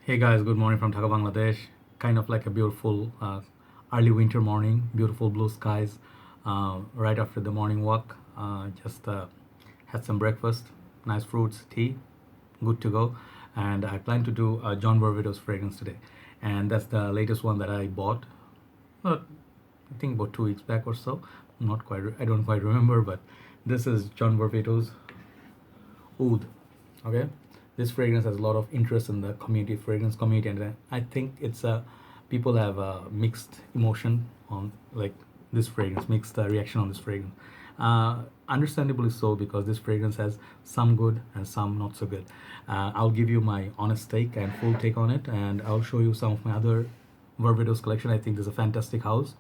Hey guys, good morning from Dhaka, Bangladesh. Kind of like a beautiful early winter morning, beautiful blue skies. Right after the morning walk, just had some breakfast, nice fruits, tea, good to go. And I plan to do John Varvatos fragrance today, and that's the latest one that I bought. Well, I think about 2 weeks back or so. Not quite. I don't quite remember, but this is John Varvatos Oud. Okay, this fragrance has a lot of interest in the community, fragrance community, and I think it's a people have a mixed emotion on like this fragrance, mixed reaction on this fragrance. Understandably so, because this fragrance has some good and some not so good. I'll give you my honest take and full take on it, and I'll show you some of my other Varvatos collection. I think this is a fantastic house.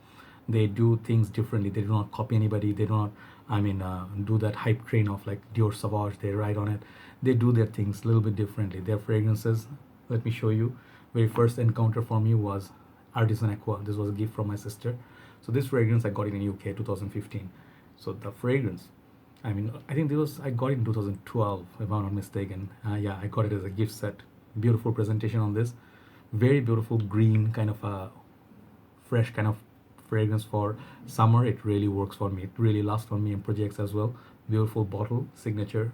They do things differently. They do not copy anybody. They do not, do that hype train of like Dior Sauvage. They ride on it. They do their things a little bit differently. Their fragrances, let me show you. Very first encounter for me was Artisan Aqua. This was a gift from my sister. So this fragrance I got it in UK 2015. So the fragrance, I think this was I got it in 2012 if I'm not mistaken. Yeah, I got it as a gift set. Beautiful presentation on this. Very beautiful green kind of a fresh kind of fragrance for summer. It really works for me. It really lasts on me and projects as well. Beautiful bottle signature.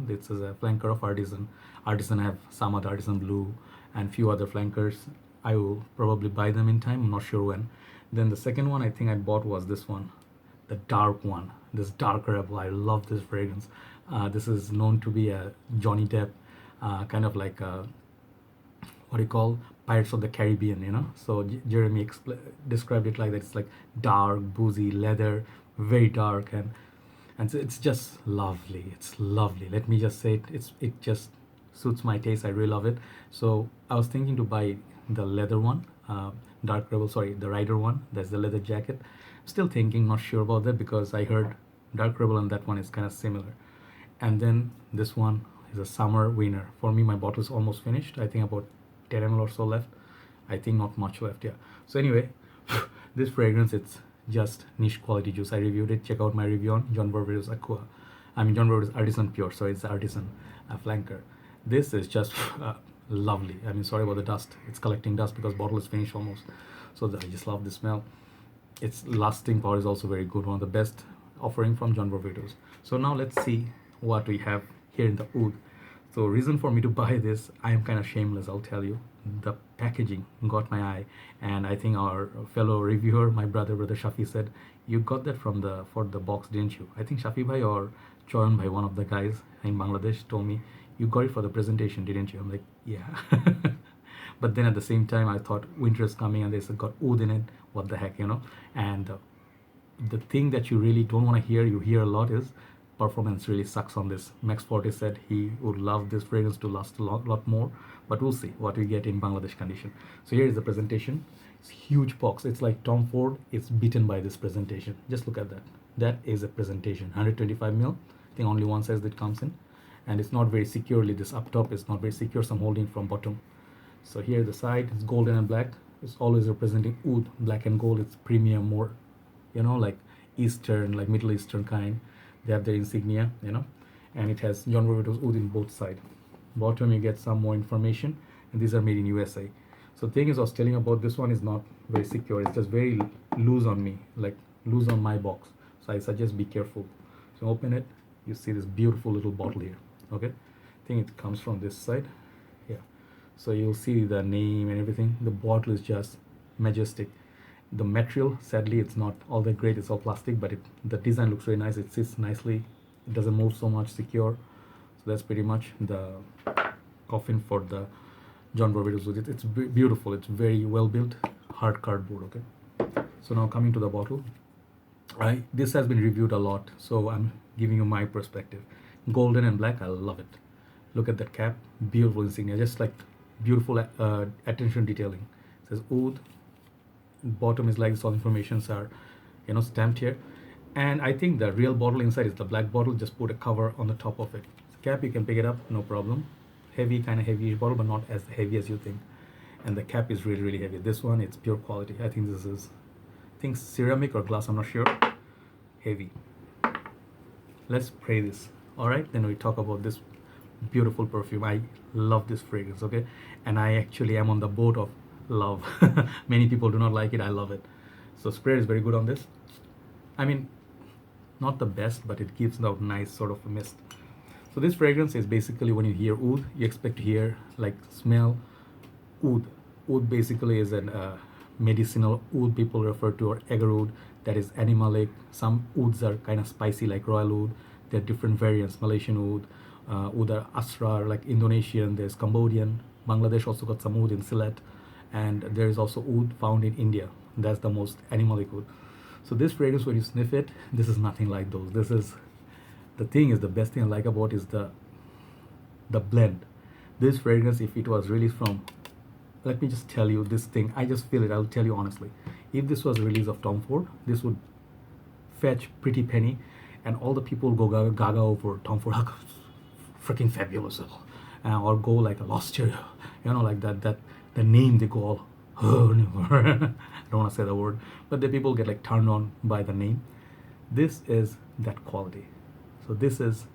This is a flanker of Artisan. Artisan have some other Artisan Blue and few other flankers. I will probably buy them in time. I'm not sure when. Then the second one I think I bought was this one, the dark one. This dark rebel. I love this fragrance. This is known to be a Johnny Depp kind of like a what do you call Pirates of the Caribbean, So Jeremy described it like that. It's like dark, boozy, leather, very dark, and so it's just lovely. It's lovely. Let me just say it just suits my taste. I really love it. So I was thinking to buy the leather one, dark rebel. Sorry, the rider one. That's the leather jacket. Still thinking, not sure about that because I heard dark rebel and that one is kind of similar. And then this one is a summer winner. For me, my bottle is almost finished. I think about 10 ml or so left. I think not much left, yeah. So anyway, this fragrance, it's just niche quality juice. I reviewed it. Check out my review on John Varvatos Aqua. John Varvatos Artisan Pure. Sorry, it's the Artisan flanker. This is just lovely. Sorry about the dust. It's collecting dust because bottle is finished almost. So I just love the smell. Its lasting power is also very good. One of the best offering from John Varvatos. So now let's see what we have here in the Oud. So reason for me to buy this, I am kind of shameless, I'll tell you. The packaging got my eye, and I think our fellow reviewer, my brother Shafi, said, "You got that for the box, didn't you?" I think Shafi bhai or Choyan bhai, one of the guys in Bangladesh, told me, "You got it for the presentation, didn't you?" I'm like, "Yeah." But then at the same time, I thought winter is coming, and they said got oud in it. What the heck, And the thing that you really don't want to hear, you hear a lot, is performance really sucks on this. Max Forte said he would love this fragrance to last a lot more, but we'll see what we get in Bangladesh condition. So here is the presentation. It's huge box. It's like Tom Ford is beaten by this presentation. Just look at that. That is a presentation. 125 ml. I think only one size that comes in, and it's not very securely. This up top is not very secure. So I'm holding from bottom. So here the side is golden and black. It's always representing oud, black and gold. It's premium, more, like Eastern, like Middle Eastern kind. They have their insignia, and it has John Varvatos Oud in both sides. Bottom you get some more information, and these are made in USA. So the thing is, I was telling about this one is not very secure. It's just very loose on me, like loose on my box. So I suggest be careful. So open it, you see this beautiful little bottle here. Okay, I think it comes from this side. Yeah. So you'll see the name and everything. The bottle is just majestic. The material, sadly, it's not all that great. It's all plastic, but the design looks very nice. It sits nicely. It doesn't move so much, secure. So that's pretty much the coffin for the John Varvatos with it. It's beautiful. It's very well built, hard cardboard. Okay. So now coming to the bottle. This has been reviewed a lot, so I'm giving you my perspective. Golden and black, I love it. Look at that cap, beautiful insignia, just like beautiful attention detailing. It says Oud. Bottom is like this, all informations are stamped here, and I think the real bottle inside is the black bottle. Just put a cover on the top of it. Cap, you can pick it up, no problem. Heavy, kind of heavy bottle, but not as heavy as you think. And the cap is really heavy. This one, it's pure quality. I think this is ceramic or glass, I'm not sure. Heavy. Let's spray this. All right, then we talk about this beautiful perfume. I love this fragrance, okay? And I actually am on the boat of love. Many people do not like it. I love it. So spray is very good on this. I mean, not the best, but it gives out nice sort of a mist. So this fragrance is basically, when you hear oud, you expect to hear like smell oud. Oud basically is an medicinal oud people refer to, or agar oud, that is animalic. Some ouds are kind of spicy like royal oud. There are different variants, Malaysian oud, oud are asrar like Indonesian, there's Cambodian. Bangladesh also got some oud in Sylhet, and there is also oud found in India. That's the most animalic oud. So this fragrance, when you sniff it, this is nothing like those. This is, the thing is, the best thing I like about is the blend. This fragrance, if it was released from, let me just tell you this thing, I just feel it, I'll tell you honestly. If this was a release of Tom Ford, this would fetch pretty penny, and all the people go gaga over Tom Ford. Freaking fabulous, or go like a lost year, like that the name, they go all I don't want to say the word, but the people get like turned on by the name. This is that quality. So this is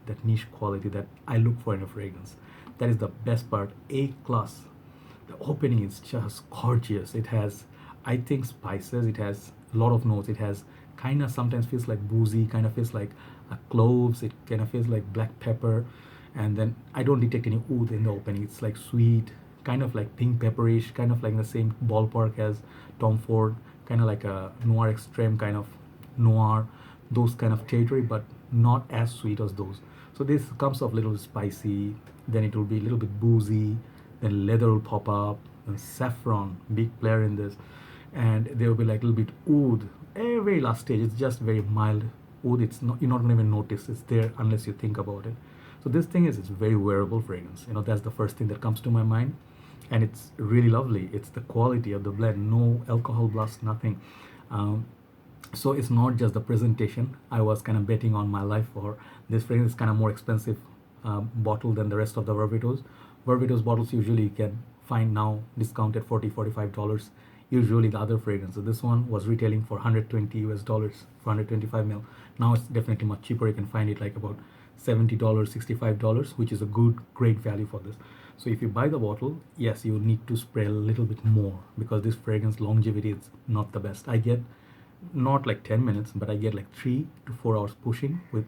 that niche quality that I look for in a fragrance. That is the best part. A class. The opening is just gorgeous. It has, I think, spices. It has a lot of notes. It has kind of, sometimes feels like boozy, kind of feels like cloves. It kind of feels like black pepper. And then I don't detect any oud in the opening. It's like sweet, kind of like pink pepperish, kind of like in the same ballpark as Tom Ford, kind of like a noir extreme, kind of noir, those kind of territory, but not as sweet as those. So this comes off a little spicy, then it will be a little bit boozy, then leather will pop up, and saffron, big player in this, and there will be like a little bit oud. Very last stage, it's just very mild oud. It's not, you're not gonna even notice it's there unless you think about it. So this thing is, it's very wearable fragrance. That's the first thing that comes to my mind, and it's really lovely. It's the quality of the blend, no alcohol blast, nothing. So it's not just the presentation. I was kind of betting on my life for this fragrance. It's kind of more expensive bottle than the rest of the Varvatos. Varvatos bottles usually you can find now discounted $40-$45. Usually the other fragrances. This one was retailing for $120 for 125 ml. Now it's definitely much cheaper. You can find it like about $70, $65, which is a good, great value for this. So if you buy the bottle, yes, you need to spray a little bit more, because this fragrance longevity is not the best. I get not like 10 minutes, but I get like 3 to 4 hours pushing with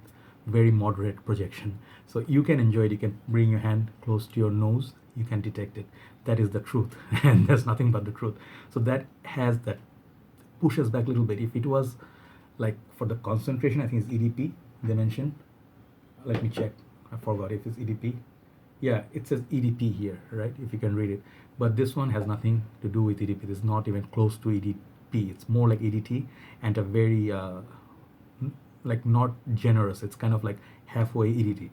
very moderate projection. So you can enjoy it. You can bring your hand close to your nose, you can detect it. That is the truth, and there's nothing but the truth. So that has that, pushes back a little bit. If it was like for the concentration, I think it's EDP they mentioned. Let me check, I forgot if it's EDP. Yeah, it says EDP here, right? If you can read it. But this one has nothing to do with EDP. It's not even close to EDP. It's more like EDT, and a very like not generous. It's kind of like halfway EDT.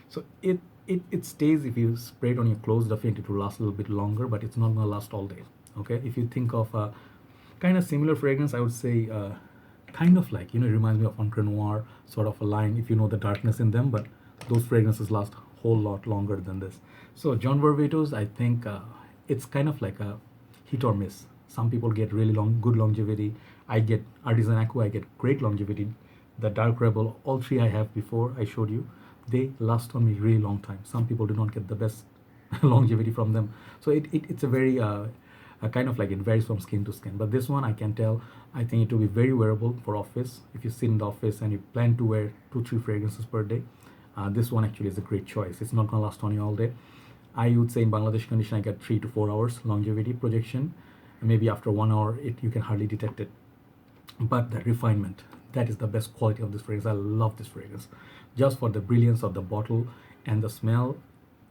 So it stays, if you spray it on your clothes, definitely it will last a little bit longer, but it's not gonna last all day. Okay, if you think of a kind of similar fragrance, I would say kind of like, it reminds me of Encre Noir sort of a line, if you know the darkness in them, but those fragrances last a whole lot longer than this. So John Varvatos, I think it's kind of like a hit or miss. Some people get really good longevity. I get Artisan Aqua, I get great longevity. The Dark Rebel, all three I have before I showed you, they last on me really long time. Some people do not get the best longevity from them. So it's a very kind of like, it varies from skin to skin. But this one, I can tell, I think it will be very wearable for office. If you sit in the office and you plan to wear 2-3 fragrances per day, this one actually is a great choice. It's not gonna last on you all day. I would say in Bangladesh condition, I get 3 to 4 hours longevity projection. And maybe after 1 hour, you can hardly detect it. But the refinement, that is the best quality of this fragrance. I love this fragrance just for the brilliance of the bottle and the smell.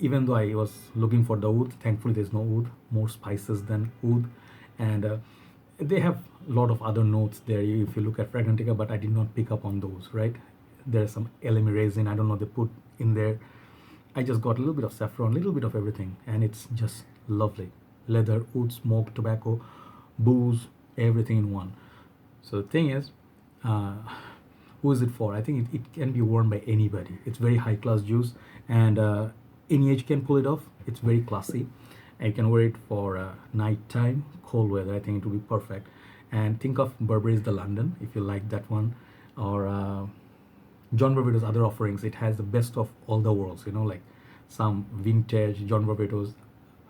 Even though I was looking for the oud, thankfully there's no oud, more spices than oud. And they have a lot of other notes there if you look at Fragrantica, but I did not pick up on those, right? There's some elemi resin, I don't know, they put in there. I just got a little bit of saffron, a little bit of everything, and it's just lovely. Leather, oud, smoke, tobacco, booze, everything in one. So the thing is, who is it for? I think it can be worn by anybody. It's very high class juice, and any age can pull it off. It's very classy, and you can wear it for night time, cold weather. I think it will be perfect. And think of Burberry's The London, if you like that one, or John Varvatos' other offerings. It has the best of all the worlds, like some vintage John Varvatos,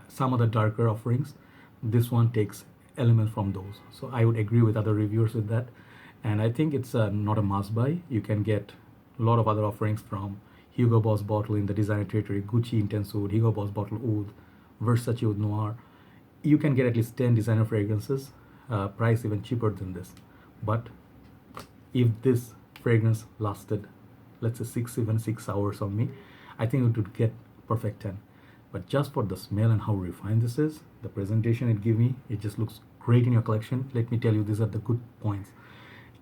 some other darker offerings. This one takes elements from those. So I would agree with other reviewers with that. And I think it's not a must buy. You can get a lot of other offerings from Hugo Boss bottle in the designer territory, Gucci Intense Oud, Hugo Boss bottle Oud, Versace Oud Noir. You can get at least 10 designer fragrances, price even cheaper than this. But if this fragrance lasted, let's say 6 hours on me, I think it would get perfect 10. But just for the smell and how refined this is, the presentation it gives me, it just looks great in your collection. Let me tell you, these are the good points.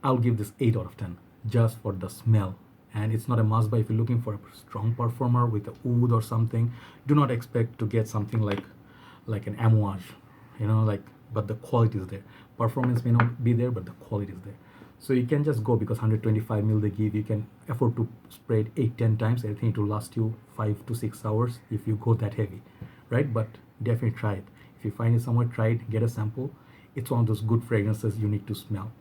I'll give this 8 out of 10 just for the smell. And it's not a must buy if you're looking for a strong performer with a oud or something. Do not expect to get something like an amouage, but the quality is there. Performance may not be there, but the quality is there. So you can just go, because 125 ml they give, you can afford to spray it 8-10 times. I think it will last you 5 to 6 hours if you go that heavy, right? But definitely try it. If you find it somewhere, try it, get a sample. It's one of those good fragrances you need to smell.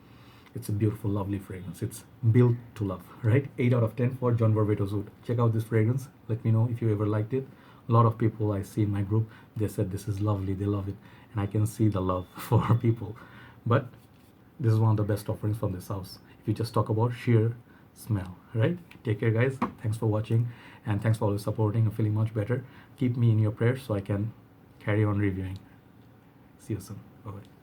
It's a beautiful, lovely fragrance. It's built to love, right? 8 out of 10 for John Varvatos Oud. Check out this fragrance. Let me know if you ever liked it. A lot of people I see in my group, they said this is lovely, they love it. And I can see the love for people. But this is one of the best offerings from this house, if you just talk about sheer smell, right? Take care, guys. Thanks for watching, and thanks for always supporting. I'm feeling much better. Keep me in your prayers so I can carry on reviewing. See you soon. Bye-bye.